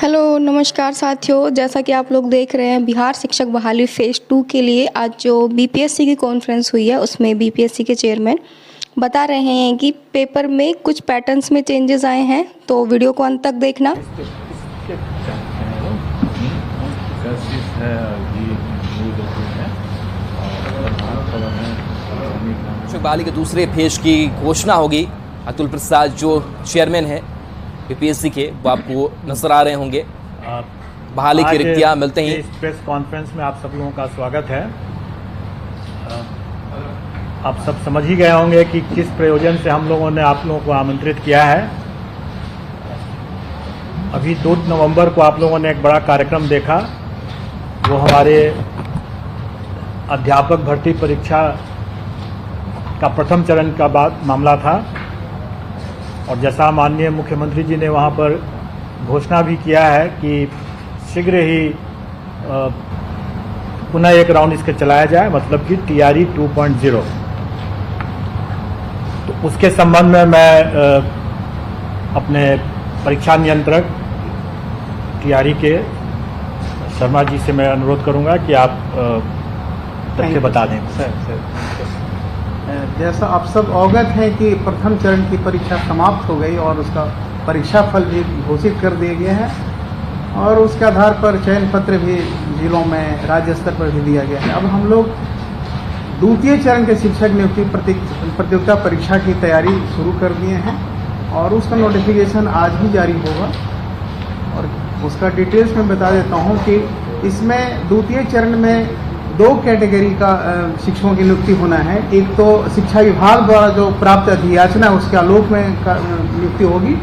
Hello नमस्कार साथियों, जैसा कि आप लोग देख रहे हैं बिहार शिक्षक बहाली फेज़ 2 के लिए आज जो बीपीएससी की कॉन्फ्रेंस हुई है उसमें बीपीएससी के चेयरमैन बता रहे हैं कि पेपर में कुछ पैटर्न्स में चेंजेस आए हैं, तो वीडियो को अंत तक देखना। शिक्षक बहाली के दूसरे फेज की घोषणा होगी। अतुल प्रसाद जो चेयरमैन है बीपीएससी के, वो आपको नजर आ रहे होंगे। बहाली की रिक्तियां मिलते ही इस प्रेस कॉन्फ्रेंस में आप सब लोगों का स्वागत है। आप सब समझ ही गए होंगे कि किस प्रयोजन से हम लोगों ने आप लोगों को आमंत्रित किया है। अभी 2 नवंबर को आप लोगों ने एक बड़ा कार्यक्रम देखा, वो हमारे अध्यापक भर्ती परीक्षा का प्रथम चरण का बाद मामला था। और जैसा माननीय मुख्यमंत्री जी ने वहाँ पर घोषणा भी किया है कि शीघ्र ही पुनः एक राउंड इसके चलाया जाए, मतलब कि टीआरई 2.0। तो उसके संबंध में मैं अपने परीक्षा नियंत्रक टीआरई के शर्मा जी से मैं अनुरोध करूंगा कि आप तथ्य बता दें। जैसा आप सब अवगत हैं कि प्रथम चरण की परीक्षा समाप्त हो गई और उसका परीक्षा फल भी घोषित कर दिया गया है और उसके आधार पर चयन पत्र भी जिलों में राज्य स्तर पर भी दिया गया है। अब हम लोग द्वितीय चरण के शिक्षक नियुक्ति प्रतियोगिता परीक्षा की तैयारी शुरू कर दिए हैं और उसका नोटिफिकेशन आज ही जारी होगा। और उसका डिटेल्स में बता देता हूँ कि इसमें द्वितीय चरण में 2 कैटेगरी का शिक्षकों की नियुक्ति होना है। एक तो शिक्षा विभाग द्वारा जो प्राप्त अधियाचना है उसके आलोक में नियुक्ति होगी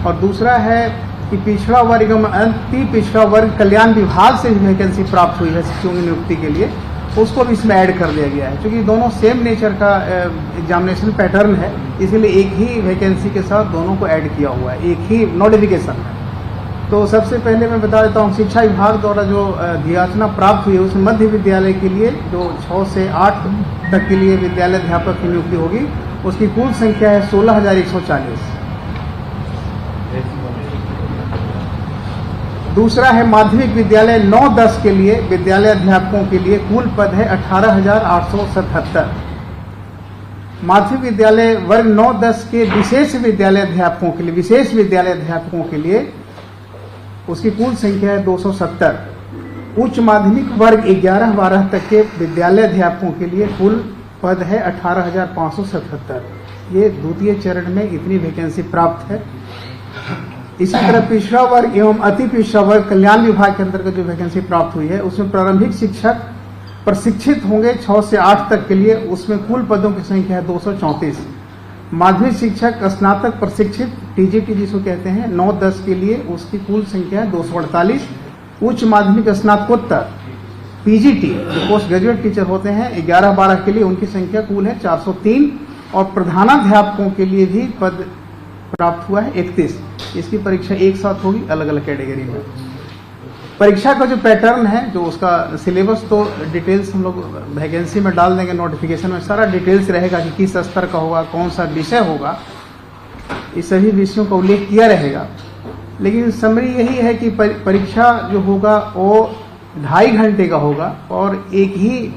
और दूसरा है कि पिछड़ा वर्ग एवं अति पिछड़ा वर्ग कल्याण विभाग से भी वैकेंसी प्राप्त हुई है शिक्षकों की नियुक्ति के लिए, उसको भी इसमें ऐड कर दिया गया है। क्योंकि दोनों सेम नेचर का एग्जामिनेशन पैटर्न है, इसीलिए एक ही वैकेंसी के साथ दोनों को ऐड किया हुआ है, एक ही नोटिफिकेशन है। तो सबसे पहले मैं बता देता हूँ, शिक्षा विभाग द्वारा जो अधियाचना प्राप्त हुई है उसमें मध्य विद्यालय के लिए जो 6 से 8 तक के लिए विद्यालय अध्यापक की नियुक्ति होगी, उसकी कुल संख्या है 16,140। दूसरा है माध्यमिक विद्यालय 9-10 के लिए विद्यालय अध्यापकों के लिए कुल पद है 18,877। माध्यमिक विद्यालय वर्ग 9-10 के विशेष विद्यालय अध्यापकों के लिए उसकी कुल संख्या है 270। उच्च माध्यमिक वर्ग 11-12 तक के विद्यालय अध्यापकों के लिए कुल पद है 18,577। ये द्वितीय चरण में इतनी वैकेंसी प्राप्त है। इसी तरह पिछड़ा वर्ग एवं अति पिछड़ा वर्ग कल्याण विभाग के अंतर्गत जो वैकेंसी प्राप्त हुई है उसमें प्रारंभिक शिक्षक प्रशिक्षित होंगे 6 से 8 तक के लिए, उसमें कुल पदों की संख्या है 234। माध्यमिक शिक्षक स्नातक प्रशिक्षित टीजीटी जिसको कहते हैं 9-10 के लिए, उसकी कुल संख्या है 248। उच्च माध्यमिक स्नातकोत्तर पीजीटी जो पोस्ट ग्रेजुएट टीचर होते हैं 11-12 के लिए, उनकी संख्या कुल है 403 और प्रधानाध्यापकों के लिए भी पद प्राप्त हुआ है 31। इसकी परीक्षा एक साथ होगी अलग अलग कैटेगरी में। परीक्षा का जो पैटर्न है, जो उसका सिलेबस, तो डिटेल्स हम लोग वैकेंसी में डाल देंगे, नोटिफिकेशन में सारा डिटेल्स रहेगा कि किस स्तर का होगा, कौन सा विषय होगा, इस सभी विषयों का उल्लेख किया रहेगा। लेकिन समरी यही है कि परीक्षा जो होगा वो 2.5 घंटे का होगा और एक ही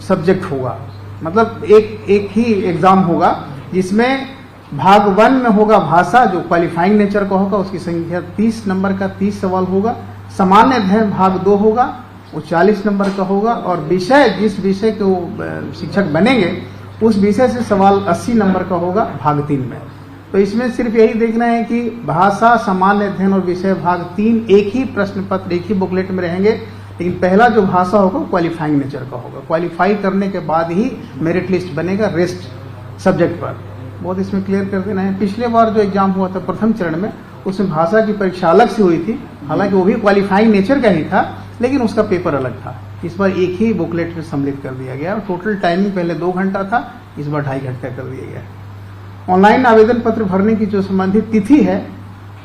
सब्जेक्ट होगा, मतलब एक ही एग्जाम होगा जिसमें भाग 1 में होगा भाषा जो क्वालिफाइंग नेचर का होगा, उसकी संख्या 30 नंबर का 30 सवाल होगा। सामान्य अध्ययन भाग 2 होगा, वो 40 नंबर का होगा और विषय जिस विषय के वो शिक्षक बनेंगे उस विषय से सवाल 80 नंबर का होगा भाग 3 में। तो इसमें सिर्फ यही देखना है कि भाषा, सामान्य अध्ययन और विषय भाग 3 एक ही प्रश्न पत्र एक ही बुकलेट में रहेंगे, लेकिन पहला जो भाषा होगा क्वालिफाइंग नेचर का होगा। क्वालिफाई करने के बाद ही मेरिट लिस्ट बनेगा रेस्ट सब्जेक्ट पर। बहुत इसमें क्लियर कर देना है। पिछले बार जो एग्जाम हुआ था प्रथम चरण में, उसमें भाषा की परीक्षा अलग से हुई थी, हालांकि वो भी क्वालिफाइंग नेचर का ही था, लेकिन उसका पेपर अलग था। इस बार एक ही बुकलेट में सम्मिलित कर दिया गया और टोटल टाइमिंग पहले 2 घंटा था, इस बार 2.5 घंटा कर दिया गया। ऑनलाइन आवेदन पत्र भरने की जो संबंधित तिथि है,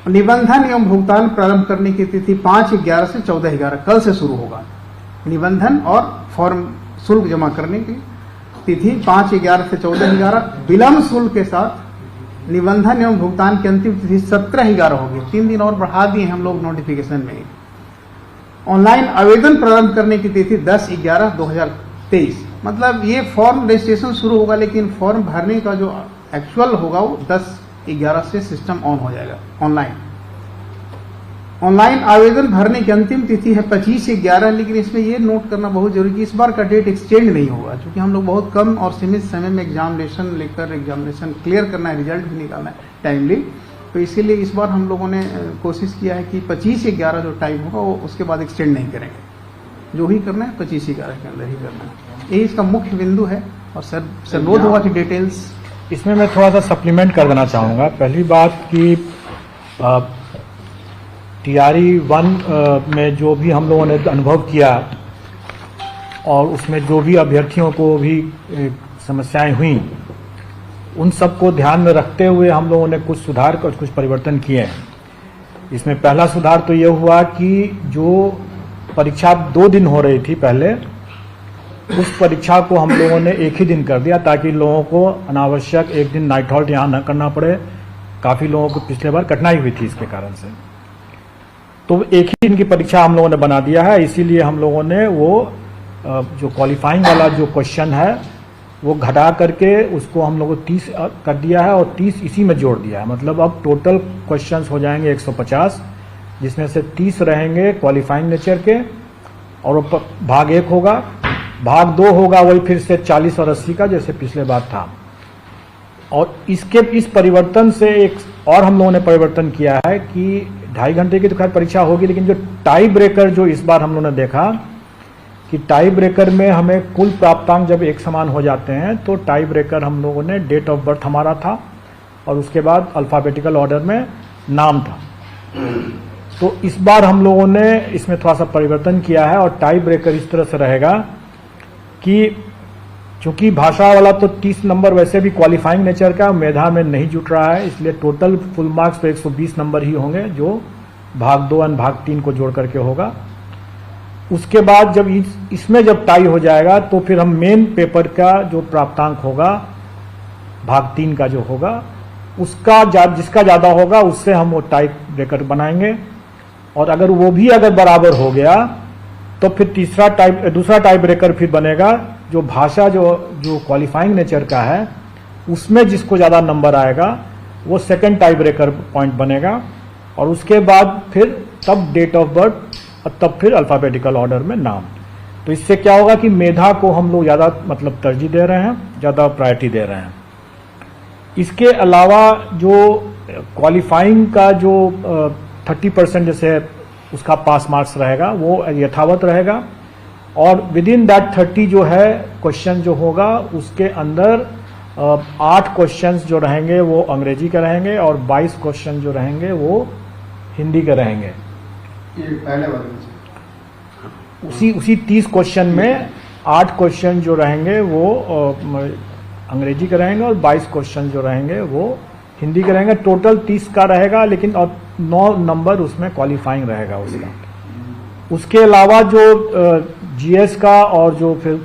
निबंधन एवं भुगतान प्रारंभ करने की तिथि 5/11 से 14/11 कल से शुरू होगा। निबंधन और फॉर्म शुल्क जमा करने की तिथि 5/11 से 14/11, विलम्ब शुल्क के साथ निबंधन एवं भुगतान की अंतिम तिथि 17/11 होगी। 3 दिन और बढ़ा दिए हम लोग नोटिफिकेशन में। ऑनलाइन आवेदन प्रारंभ करने की तिथि 10/11/2023। मतलब ये फॉर्म रजिस्ट्रेशन शुरू होगा, लेकिन फॉर्म भरने का जो एक्चुअल होगा वो 10/11 से सिस्टम ऑन हो जाएगा। ऑनलाइन आवेदन भरने की अंतिम तिथि है 25/11, लेकिन इसमें ये नोट करना बहुत जरूरी कि इस बार का डेट एक्सटेंड नहीं होगा, क्योंकि हम लोग बहुत कम और सीमित समय में एग्जामिनेशन लेकर एग्जामिनेशन क्लियर करना है, रिजल्ट भी निकालना है टाइमली। तो इसीलिए इस बार हम लोगों ने कोशिश किया है कि 25/11 जो टाइम होगा वो उसके बाद एक्सटेंड नहीं करेंगे। जो ही करना है 25/11 के अंदर ही करना है, यही इसका मुख्य बिंदु है। और सर अनुरोध होगा कि डिटेल्स इसमें मैं थोड़ा सा सप्लीमेंट कर देना चाहूँगा। पहली बात कि TRE 1 में जो भी हम लोगों ने अनुभव किया और उसमें जो भी अभ्यर्थियों को भी समस्याएं हुई, उन सबको ध्यान में रखते हुए हम लोगों ने कुछ सुधार और कुछ परिवर्तन किए हैं। इसमें पहला सुधार तो ये हुआ कि जो परीक्षा 2 दिन हो रही थी पहले, उस परीक्षा को हम लोगों ने एक ही दिन कर दिया, ताकि लोगों को अनावश्यक एक दिन नाइट हॉल्ट यहाँ न करना पड़े। काफ़ी लोगों को पिछले बार कठिनाई हुई थी इसके कारण से, तो एक ही दिन की परीक्षा हम लोगों ने बना दिया है। इसीलिए हम लोगों ने वो जो क्वालिफाइंग वाला जो क्वेश्चन है वो घटा करके उसको हम लोगों को 30 कर दिया है और 30 इसी में जोड़ दिया है। मतलब अब टोटल क्वेश्चंस हो जाएंगे 150, जिसमें से 30 रहेंगे क्वालिफाइंग नेचर के और भाग 1 होगा, भाग 2 होगा वही फिर से 40 और 80 का, जैसे पिछले बार था। और इस परिवर्तन से एक और हम लोगों ने परिवर्तन किया है कि 2.5 घंटे की तो खैर परीक्षा होगी, लेकिन जो टाई ब्रेकर जो इस बार हम लोगों ने देखा कि टाई ब्रेकर में हमें कुल प्राप्तांक जब एक समान हो जाते हैं, तो टाई ब्रेकर हम लोगों ने डेट ऑफ बर्थ हमारा था और उसके बाद अल्फाबेटिकल ऑर्डर में नाम था। तो इस बार हम लोगों ने इसमें थोड़ा सा परिवर्तन किया है और टाई ब्रेकर इस तरह से रहेगा कि चूंकि भाषा वाला तो 30 नंबर वैसे भी क्वालिफाइंग नेचर का मेधा में नहीं जुट रहा है, इसलिए टोटल फुल मार्क्स तो 120 नंबर ही होंगे, जो भाग 2 और भाग 3 को जोड़ करके होगा। उसके बाद जब इसमें जब टाई हो जाएगा तो फिर हम मेन पेपर का जो प्राप्तांक होगा भाग 3 का जो होगा उसका जिसका ज़्यादा होगा उससे हम वो टाई ब्रेकर बनाएंगे। और अगर वो भी अगर बराबर हो गया तो फिर दूसरा टाई ब्रेकर फिर बनेगा, जो भाषा जो क्वालिफाइंग नेचर का है उसमें जिसको ज़्यादा नंबर आएगा वो सेकंड टाई ब्रेकर पॉइंट बनेगा। और उसके बाद फिर तब डेट ऑफ बर्थ और तब फिर अल्फाबेटिकल ऑर्डर में नाम। तो इससे क्या होगा कि मेधा को हम लोग ज़्यादा मतलब तरजीह दे रहे हैं, ज़्यादा प्रायोरिटी दे रहे हैं। इसके अलावा जो क्वालिफाइंग का जो 30% जैसे उसका पास मार्क्स रहेगा वो यथावत रहेगा, और विद इन दैट 30 जो है क्वेश्चन जो होगा उसके अंदर 8 क्वेश्चंस जो रहेंगे वो अंग्रेजी के रहेंगे और 22 क्वेश्चन जो रहेंगे वो हिंदी के रहेंगे। पहले वाले उसी 30 क्वेश्चन में 8 क्वेश्चन जो रहेंगे वो अंग्रेजी के रहेंगे और 22 क्वेश्चन जो रहेंगे वो हिंदी के रहेंगे। टोटल 30 का रहेगा, लेकिन और 9 नंबर उसमें क्वालिफाइंग रहेगा उसका। उसके अलावा जो जीएस का और जो फिर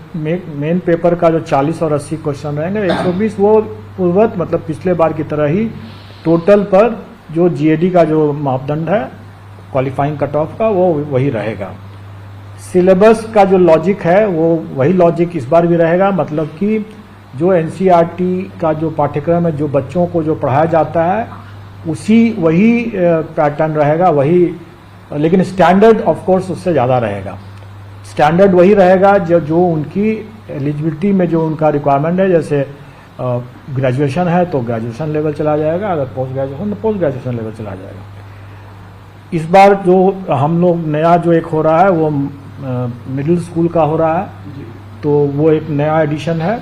मेन पेपर का जो 40 और 80 क्वेश्चन रहेंगे 120 वो पूर्वत मतलब पिछले बार की तरह ही टोटल पर जो जीएडी का जो मापदंड है क्वालिफाइंग कट ऑफ का वो वही रहेगा। सिलेबस का जो लॉजिक है वो वही लॉजिक इस बार भी रहेगा, मतलब कि जो एनसीईआरटी का जो पाठ्यक्रम है जो बच्चों को जो पढ़ाया जाता है वही पैटर्न रहेगा, वही, लेकिन स्टैंडर्ड ऑफ कोर्स उससे ज़्यादा रहेगा। स्टैंडर्ड वही रहेगा जो उनकी एलिजिबिलिटी में जो उनका रिक्वायरमेंट है, जैसे ग्रेजुएशन है तो ग्रेजुएशन लेवल चला जाएगा, अगर पोस्ट ग्रेजुएशन तो पोस्ट ग्रेजुएशन लेवल चला जाएगा। इस बार जो हम लोग नया जो एक हो रहा है वो मिडिल स्कूल का हो रहा है, तो वो एक नया एडिशन है।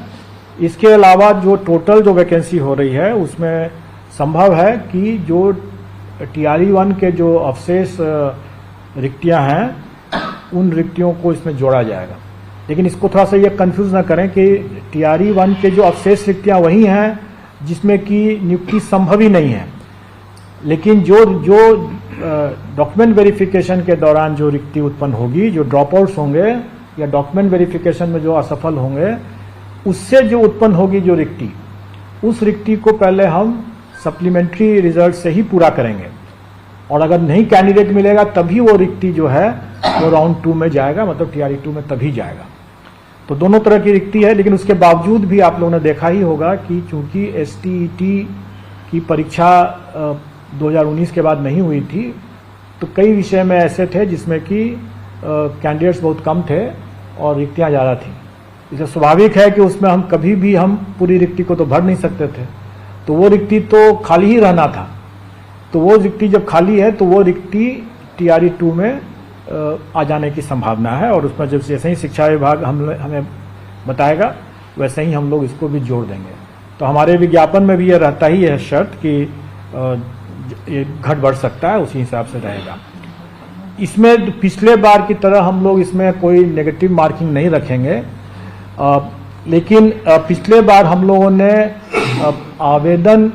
इसके अलावा जो टोटल जो वैकेंसी हो रही है उसमें संभव है कि जो TRE 1 के जो अवशेष रिक्तियां हैं उन रिक्तियों को इसमें जोड़ा जाएगा। लेकिन इसको थोड़ा सा ये कंफ्यूज ना करें कि TRE 1 के जो अवशेष रिक्तियां वही हैं जिसमें कि नियुक्ति संभव ही नहीं है, लेकिन जो डॉक्यूमेंट वेरिफिकेशन के दौरान जो रिक्ति उत्पन्न होगी, जो ड्रॉप आउट्स होंगे या डॉक्यूमेंट वेरिफिकेशन में जो असफल होंगे, उससे जो उत्पन्न होगी जो रिक्ति, उस रिक्ति को पहले हम सप्लीमेंट्री रिजल्ट से ही पूरा करेंगे, और अगर नहीं कैंडिडेट मिलेगा तभी वो रिक्ति जो है वो राउंड 2 में जाएगा, मतलब TRE 2 में तभी जाएगा। तो दोनों तरह की रिक्ति है, लेकिन उसके बावजूद भी आप लोगों ने देखा ही होगा कि चूंकि STET की परीक्षा 2019 के बाद नहीं हुई थी, तो कई विषय में ऐसे थे जिसमें कि कैंडिडेट्स बहुत कम थे और रिक्तियां ज़्यादा थी। इसलिए स्वाभाविक है कि उसमें हम कभी भी हम पूरी रिक्ति को तो भर नहीं सकते थे, तो वो रिक्ति तो खाली ही रहना था। तो वो रिक्ति जब खाली है तो वो रिक्ति TRE 2 में आ जाने की संभावना है, और उसमें जब जैसे ही शिक्षा विभाग हमें बताएगा वैसे ही हम लोग इसको भी जोड़ देंगे। तो हमारे विज्ञापन में भी ये रहता ही है शर्त कि ये घट बढ़ सकता है, उसी हिसाब से रहेगा। इसमें पिछले बार की तरह हम लोग इसमें कोई नेगेटिव मार्किंग नहीं रखेंगे, लेकिन पिछले बार हम लोगों ने आवेदन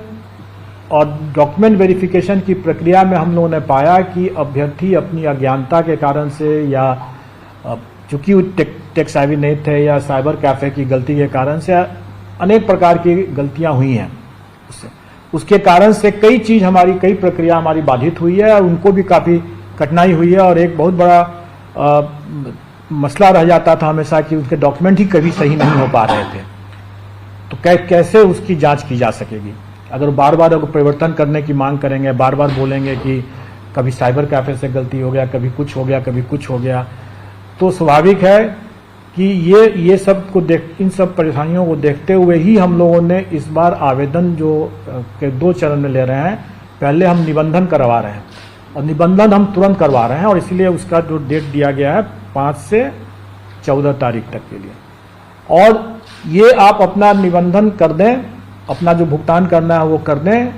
और डॉक्यूमेंट वेरिफिकेशन की प्रक्रिया में हम लोगों ने पाया कि अभ्यर्थी अपनी अज्ञानता के कारण से, या चूंकि वो टेक सेवी नहीं थे, या साइबर कैफे की गलती के कारण से अनेक प्रकार की गलतियां हुई हैं। उसके कारण से कई प्रक्रिया हमारी बाधित हुई है, और उनको भी काफ़ी कठिनाई हुई है, और एक बहुत बड़ा मसला रह जाता था हमेशा कि उनके डॉक्यूमेंट ही कभी सही नहीं हो पा रहे थे। तो कैसे उसकी जांच की जा सकेगी? अगर बार बार अगर परिवर्तन करने की मांग करेंगे, बार बार बोलेंगे कि कभी साइबर कैफे से गलती हो गया, कभी कुछ हो गया, कभी कुछ हो गया, तो स्वाभाविक है कि ये सब को इन सब परेशानियों को देखते हुए ही हम लोगों ने इस बार आवेदन जो के 2 चरण में ले रहे हैं। पहले हम निबंधन करवा रहे हैं, और निबंधन हम तुरंत करवा रहे हैं, और इसलिए उसका जो डेट दिया गया है 5 से 14 तारीख तक के लिए। और ये आप अपना निबंधन कर दें, अपना जो भुगतान करना है वो कर दें,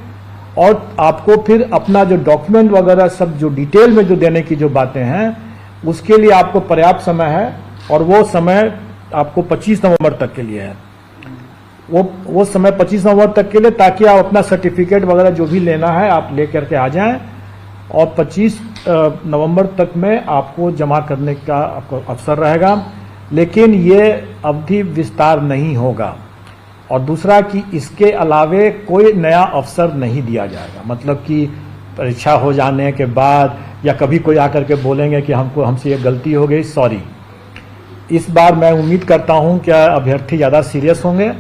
और आपको फिर अपना जो डॉक्यूमेंट वगैरह सब जो डिटेल में जो देने की जो बातें हैं उसके लिए आपको पर्याप्त समय है, और वो समय आपको 25 नवंबर तक के लिए है। वो समय 25 नवंबर तक के लिए, ताकि आप अपना सर्टिफिकेट वगैरह जो भी लेना है आप ले करके आ जाएं, और 25 नवंबर तक में आपको जमा करने का आपको अवसर रहेगा। लेकिन ये अवधि विस्तार नहीं होगा, और दूसरा कि इसके अलावे कोई नया अवसर नहीं दिया जाएगा। मतलब कि परीक्षा हो जाने के बाद या कभी कोई आकर के बोलेंगे कि हमसे ये गलती हो गई, सॉरी। इस बार मैं उम्मीद करता हूं कि अभ्यर्थी ज़्यादा सीरियस होंगे,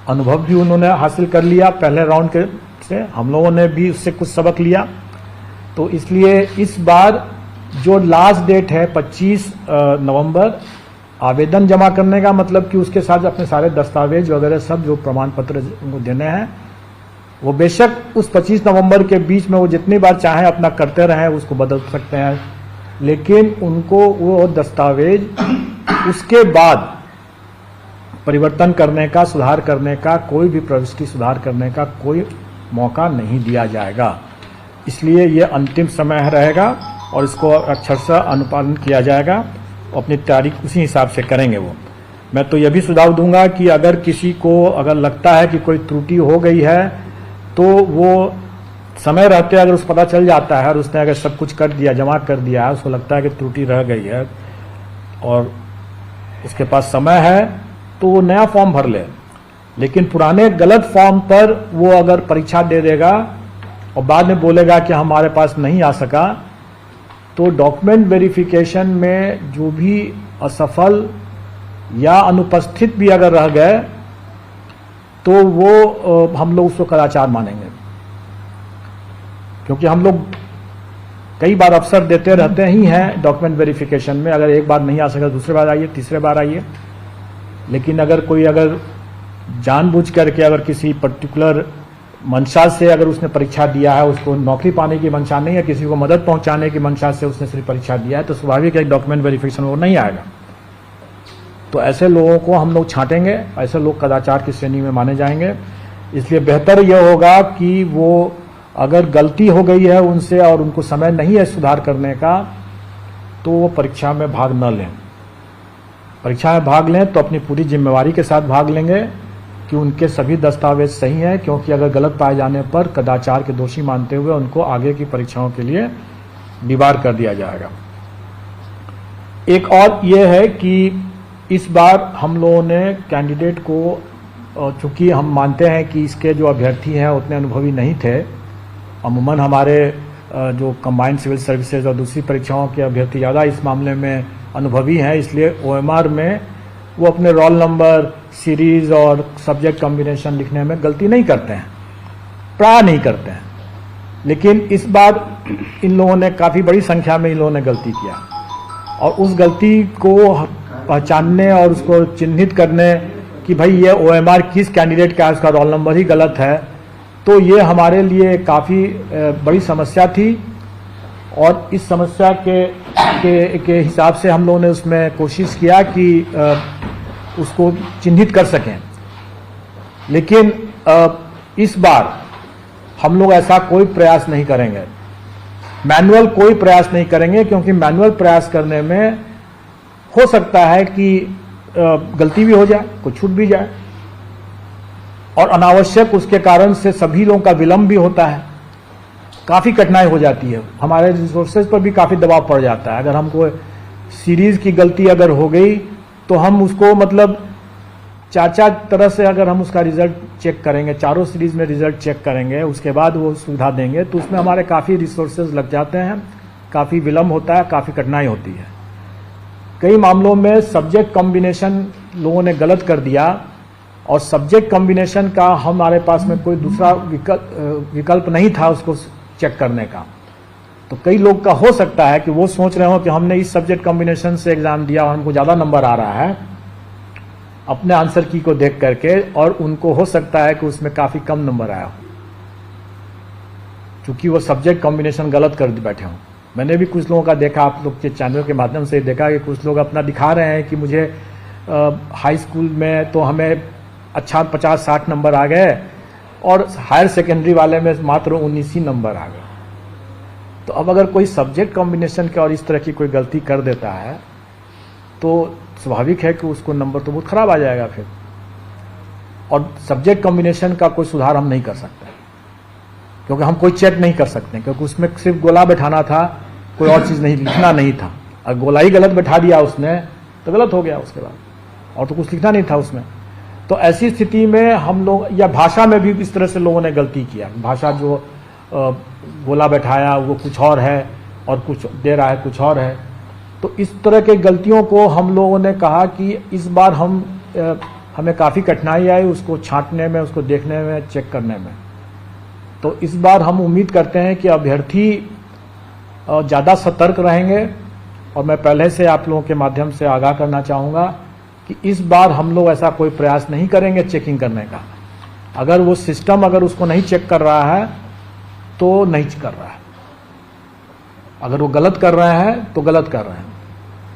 अनुभव भी उन्होंने हासिल कर लिया पहले राउंड के से, हम लोगों ने भी उससे कुछ सबक लिया। तो इसलिए इस बार जो लास्ट डेट है 25 नवंबर आवेदन जमा करने का, मतलब कि उसके साथ अपने सारे दस्तावेज वगैरह सब जो प्रमाण पत्र उनको देने हैं, वो बेशक उस 25 नवंबर के बीच में वो जितनी बार चाहें अपना करते रहें, उसको बदल सकते हैं, लेकिन उनको वो दस्तावेज उसके बाद परिवर्तन करने का, सुधार करने का, कोई भी प्रविष्टि सुधार करने का कोई मौका नहीं दिया जाएगा। इसलिए ये अंतिम समय रहेगा, और इसको अक्षरशः अनुपालन किया जाएगा, अपनी तारीख उसी हिसाब से करेंगे। वो मैं तो यह भी सुझाव दूंगा कि अगर किसी को अगर लगता है कि कोई त्रुटि हो गई है, तो वो समय रहते अगर उस पता चल जाता है और उसने अगर सब कुछ कर दिया, जमा कर दिया है, उसको लगता है कि त्रुटि रह गई है और उसके पास समय है, तो वो नया फॉर्म भर ले। लेकिन पुराने गलत फॉर्म पर वो अगर परीक्षा दे देगा और बाद में बोलेगा कि हमारे पास नहीं आ सका, तो डॉक्यूमेंट वेरिफिकेशन में जो भी असफल या अनुपस्थित भी अगर रह गए, तो वो हम लोग उसको कदाचार मानेंगे। क्योंकि हम लोग कई बार अवसर देते रहते ही हैं डॉक्यूमेंट वेरिफिकेशन में, अगर एक बार नहीं आ सका दूसरे बार आइए, तीसरे बार आइए। लेकिन अगर कोई अगर जानबूझ करके अगर किसी पर्टिकुलर मंशा से अगर उसने परीक्षा दिया है, उसको नौकरी पाने की मंशा नहीं है, किसी को मदद पहुंचाने की मंशा से उसने सिर्फ परीक्षा दिया है, तो स्वाभाविक है डॉक्यूमेंट वेरिफिकेशन वो नहीं आएगा। तो ऐसे लोगों को हम लोग छांटेंगे, ऐसे लोग कदाचार की श्रेणी में माने जाएंगे। इसलिए बेहतर यह होगा कि वो अगर गलती हो गई है उनसे और उनको समय नहीं है सुधार करने का, तो वो परीक्षा में भाग न लें। परीक्षा में भाग लें तो अपनी पूरी जिम्मेवारी के साथ भाग लेंगे कि उनके सभी दस्तावेज सही हैं, क्योंकि अगर गलत पाए जाने पर कदाचार के दोषी मानते हुए उनको आगे की परीक्षाओं के लिए डिबार कर दिया जाएगा। एक और ये है कि इस बार हम लोगों ने कैंडिडेट को चूँकि हम मानते हैं कि इसके जो अभ्यर्थी हैं उतने अनुभवी नहीं थे। अमूमन हमारे जो कंबाइंड सिविल सर्विसेज और दूसरी परीक्षाओं के अभ्यर्थी ज़्यादा इस मामले में अनुभवी हैं, इसलिए OMR में वो अपने रोल नंबर, सीरीज़ और सब्जेक्ट कॉम्बिनेशन लिखने में गलती नहीं करते हैं, प्राय नहीं करते हैं। लेकिन इस बार इन लोगों ने काफ़ी बड़ी संख्या में इन लोगों ने गलती किया, और उस गलती को पहचानने और उसको चिन्हित करने कि भाई ये OMR किस कैंडिडेट का है, उसका रोल नंबर ही गलत है, तो ये हमारे लिए काफ़ी बड़ी समस्या थी। और इस समस्या के हिसाब से हम लोगों ने उसमें कोशिश किया कि उसको चिन्हित कर सकें। लेकिन इस बार हम लोग ऐसा कोई प्रयास नहीं करेंगे, मैनुअल कोई प्रयास नहीं करेंगे, क्योंकि मैनुअल प्रयास करने में हो सकता है कि गलती भी हो जाए, कुछ छूट भी जाए, और अनावश्यक उसके कारण से सभी लोगों का विलंब भी होता है, काफ़ी कठिनाई हो जाती है, हमारे रिसोर्सेज पर भी काफ़ी दबाव पड़ जाता है। अगर हमको सीरीज़ की गलती अगर हो गई तो हम उसको मतलब चार तरह से अगर हम उसका रिजल्ट चेक करेंगे, चारों सीरीज़ में रिजल्ट चेक करेंगे, उसके बाद वो सुविधा देंगे, तो उसमें हमारे काफ़ी रिसोर्सेज लग जाते हैं, काफ़ी विलंब होता है, काफ़ी कठिनाई होती है। कई मामलों में सब्जेक्ट कॉम्बिनेशन लोगों ने गलत कर दिया, और सब्जेक्ट कॉम्बिनेशन का हमारे पास में कोई दूसरा विकल्प नहीं था उसको चेक करने का। तो कई लोग का हो सकता है कि वो सोच रहे हो कि हमने इस सब्जेक्ट कॉम्बिनेशन से एग्ज़ाम दिया और हमको ज़्यादा नंबर आ रहा है अपने आंसर की को देख करके, और उनको हो सकता है कि उसमें काफ़ी कम नंबर आया हो, चूँकि वो सब्जेक्ट कॉम्बिनेशन गलत कर बैठे हों। मैंने भी कुछ लोगों का देखा, आप लोग के चैनल के माध्यम से देखा कि कुछ लोग अपना दिखा रहे हैं कि मुझे हाई स्कूल में तो हमें अच्छा 50-60 नंबर आ गए, और हायर सेकेंडरी वाले में मात्र 19 ही नंबर आ गए। तो अब अगर कोई सब्जेक्ट कॉम्बिनेशन के और इस तरह की कोई गलती कर देता है तो स्वाभाविक है कि उसको नंबर तो बहुत ख़राब आ जाएगा फिर, और सब्जेक्ट कॉम्बिनेशन का कोई सुधार हम नहीं कर सकते, क्योंकि हम कोई चेक नहीं कर सकते, क्योंकि उसमें सिर्फ गोला बैठाना था, कोई और चीज़ नहीं, लिखना नहीं था। अगर गोला ही गलत बैठा दिया उसने तो गलत हो गया, उसके बाद और तो कुछ लिखना नहीं था उसमें। तो ऐसी स्थिति में हम लोग, या भाषा में भी इस तरह से लोगों ने गलती किया, भाषा जो गोला बैठाया वो कुछ और है और कुछ दे रहा है कुछ और है। तो इस तरह के गलतियों को हम लोगों ने कहा कि इस बार हमें काफ़ी कठिनाई आई उसको छांटने में, उसको देखने में, चेक करने में। तो इस बार हम उम्मीद करते हैं कि अभ्यर्थी ज़्यादा सतर्क रहेंगे, और मैं पहले से आप लोगों के माध्यम से आगाह करना चाहूँगा कि इस बार हम लोग ऐसा कोई प्रयास नहीं करेंगे चेकिंग करने का। अगर वो सिस्टम अगर उसको नहीं चेक कर रहा है तो नहीं कर रहा है, अगर वो गलत कर रहे हैं तो गलत कर रहे हैं।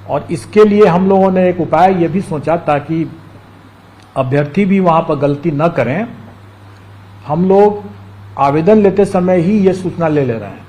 और इसके लिए हम लोगों ने एक उपाय ये भी सोचा, ताकि अभ्यर्थी भी वहाँ पर गलती न करें, हम लोग आवेदन लेते समय ही ये सूचना ले रहे हैं